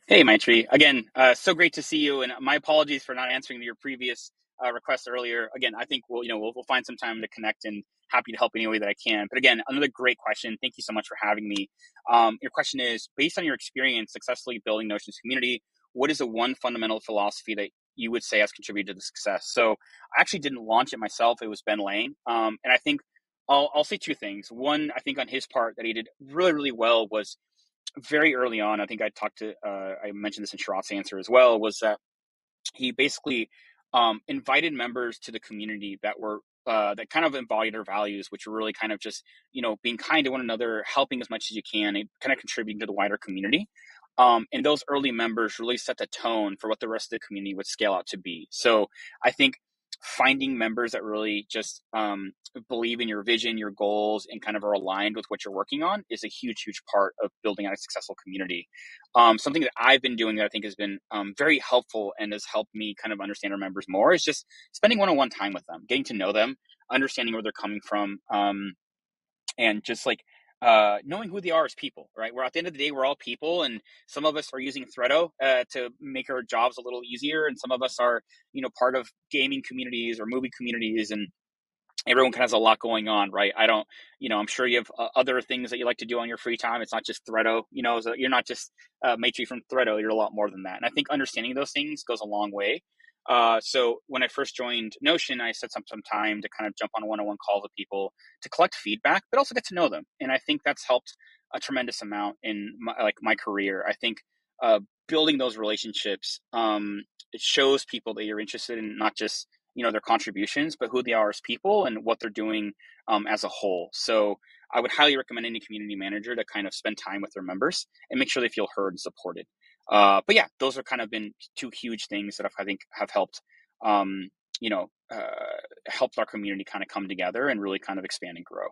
Hey, Maitri. Again, so great to see you, and my apologies for not answering your previous request earlier. Again, I think we'll find some time to connect, and happy to help any way that I can. But again, another great question. Thank you so much for having me. Your question is, based on your experience successfully building Notion's community, what is the one fundamental philosophy that you would say has contributed to the success? So I actually didn't launch it myself. It was Ben Lane, and I think I'll say two things. One, I think on his part that he did really, really well was very early on. I think I mentioned this in Sharrat's answer as well, was that he basically invited members to the community that were that kind of embodied our values, which were really kind of just being kind to one another, helping as much as you can, and kind of contributing to the wider community. And those early members really set the tone for what the rest of the community would scale out to be. So I think finding members that really just believe in your vision, your goals, and kind of are aligned with what you're working on is a huge, huge part of building out a successful community. Something that I've been doing that I think has been very helpful and has helped me kind of understand our members more is just spending one-on-one time with them, getting to know them, understanding where they're coming from, and just like knowing who they are as people, right? We're at the end of the day, we're all people, and some of us are using Threado to make our jobs a little easier, and some of us are, part of gaming communities or movie communities, and everyone kind of has a lot going on, right? I don't, I'm sure you have other things that you like to do on your free time. It's not just Threado, so you're not just Matri from Threado. You're a lot more than that. And I think understanding those things goes a long way. So when I first joined Notion, I set some time to kind of jump on one-on-one calls with people to collect feedback, but also get to know them. And I think that's helped a tremendous amount in my career. I think building those relationships, it shows people that you're interested in not just their contributions, but who they are as people and what they're doing as a whole. So I would highly recommend any community manager to kind of spend time with their members and make sure they feel heard and supported. But yeah, those are kind of been two huge things that I think have helped, um, you know, uh, helped our community kind of come together and really kind of expand and grow.